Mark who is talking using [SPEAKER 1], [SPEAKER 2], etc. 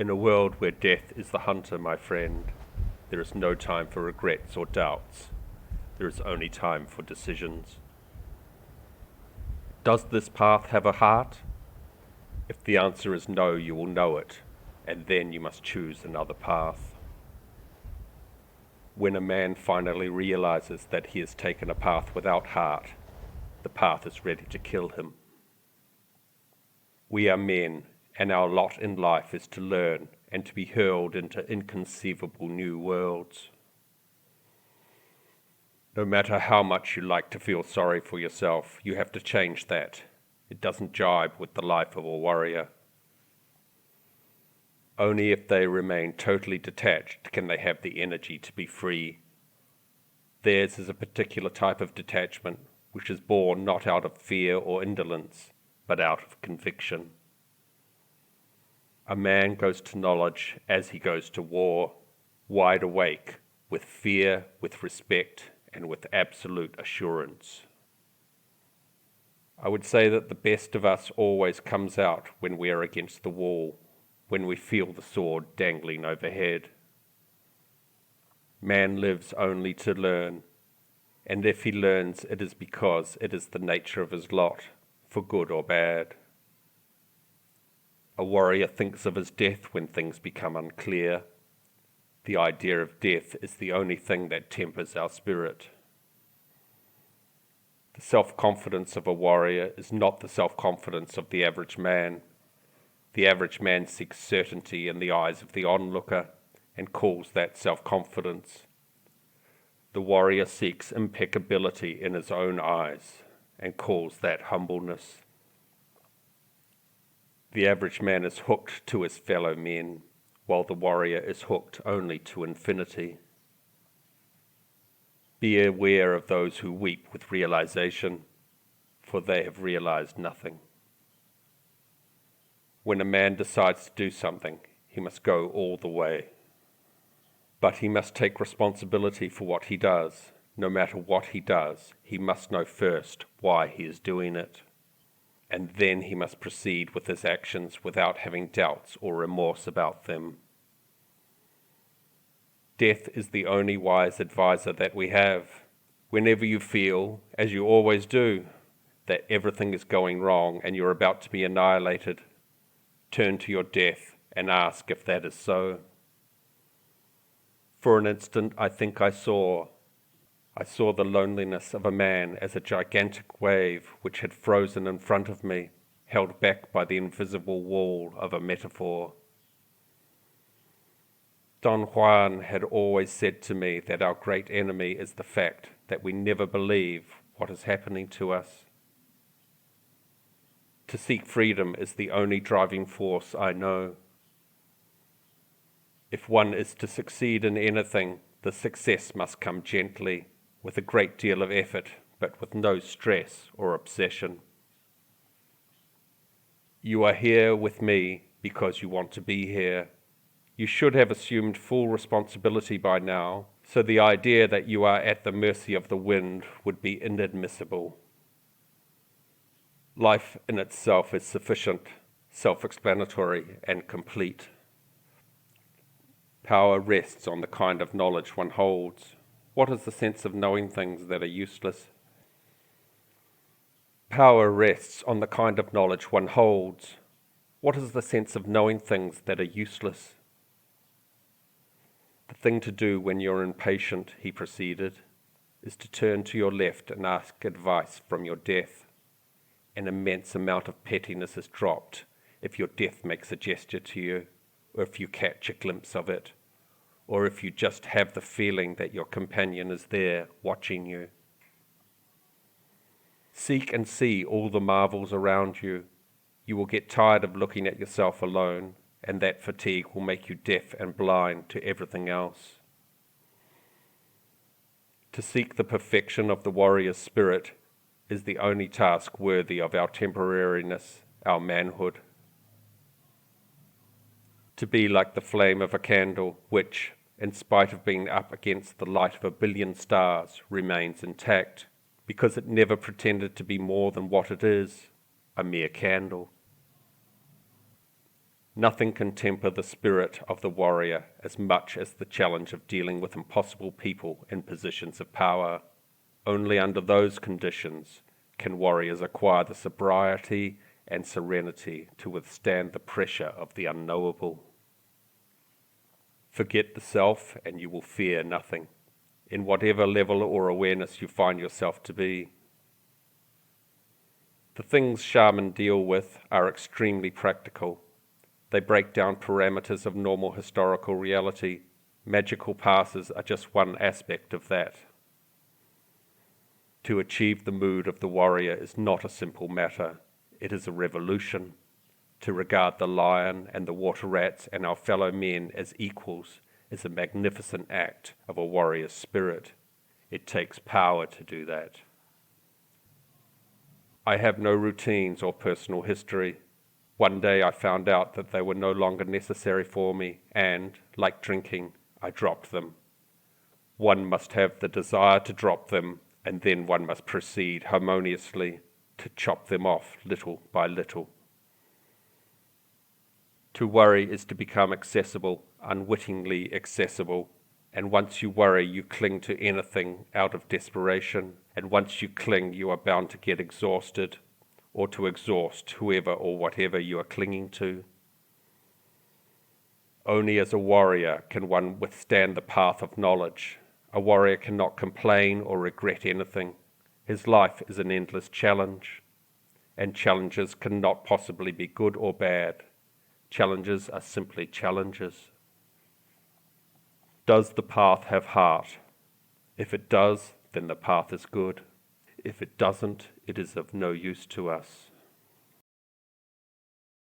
[SPEAKER 1] In a world where death is the hunter, my friend, there is no time for regrets or doubts. There is only time for decisions. Does this path have a heart? If the answer is no, you will know it, and then you must choose another path. When a man finally realizes that he has taken a path without heart, the path is ready to kill him. We are men, and our lot in life is to learn and to be hurled into inconceivable new worlds. No matter how much you like to feel sorry for yourself, you have to change that. It doesn't jibe with the life of a warrior. Only if they remain totally detached can they have the energy to be free. Theirs is a particular type of detachment which is born not out of fear or indolence, but out of conviction. A man goes to knowledge as he goes to war, wide awake, with fear, with respect, and with absolute assurance. I would say that the best of us always comes out when we are against the wall, when we feel the sword dangling overhead. Man lives only to learn, and if he learns, it is because it is the nature of his lot, for good or bad. A warrior thinks of his death when things become unclear. The idea of death is the only thing that tempers our spirit. The self-confidence of a warrior is not the self-confidence of the average man. The average man seeks certainty in the eyes of the onlooker and calls that self-confidence. The warrior seeks impeccability in his own eyes and calls that humbleness. The average man is hooked to his fellow men, while the warrior is hooked only to infinity. Be aware of those who weep with realization, for they have realized nothing. When a man decides to do something, he must go all the way. But he must take responsibility for what he does. No matter what he does, he must know first why he is doing it. And then he must proceed with his actions without having doubts or remorse about them. Death is the only wise advisor that we have. Whenever you feel, as you always do, that everything is going wrong and you're about to be annihilated, turn to your death and ask if that is so. For an instant, I think I saw the loneliness of a man as a gigantic wave which had frozen in front of me, held back by the invisible wall of a metaphor. Don Juan had always said to me that our great enemy is the fact that we never believe what is happening to us. To seek freedom is the only driving force I know. If one is to succeed in anything, the success must come gently, with a great deal of effort, but with no stress or obsession. You are here with me because you want to be here. You should have assumed full responsibility by now, so the idea that you are at the mercy of the wind would be inadmissible. Life in itself is sufficient, self-explanatory, and complete. Power rests on the kind of knowledge one holds. What is the sense of knowing things that are useless? Power rests on the kind of knowledge one holds. What is the sense of knowing things that are useless? The thing to do when you're impatient, he proceeded, is to turn to your left and ask advice from your death. An immense amount of pettiness is dropped if your death makes a gesture to you, or if you catch a glimpse of it, or if you just have the feeling that your companion is there watching you. Seek and see all the marvels around you. You will get tired of looking at yourself alone, and that fatigue will make you deaf and blind to everything else. To seek the perfection of the warrior's spirit is the only task worthy of our temporariness, our manhood. To be like the flame of a candle, which, in spite of being up against the light of 1 billion stars, remains intact, because it never pretended to be more than what it is, a mere candle. Nothing can temper the spirit of the warrior as much as the challenge of dealing with impossible people in positions of power. Only under those conditions can warriors acquire the sobriety and serenity to withstand the pressure of the unknowable. Forget the self and you will fear nothing, in whatever level or awareness you find yourself to be. The things shamans deal with are extremely practical. They break down parameters of normal historical reality. Magical passes are just one aspect of that. To achieve the mood of the warrior is not a simple matter. It is a revolution. To regard the lion and the water rats and our fellow men as equals is a magnificent act of a warrior's spirit. It takes power to do that. I have no routines or personal history. One day I found out that they were no longer necessary for me and, like drinking, I dropped them. One must have the desire to drop them, and then one must proceed harmoniously to chop them off little by little. To worry is to become accessible, unwittingly accessible, and once you worry you cling to anything out of desperation, and once you cling you are bound to get exhausted, or to exhaust whoever or whatever you are clinging to. Only as a warrior can one withstand the path of knowledge. A warrior cannot complain or regret anything. His life is an endless challenge, and challenges cannot possibly be good or bad. Challenges are simply challenges. Does the path have heart? If it does, then the path is good. If it doesn't, it is of no use to us.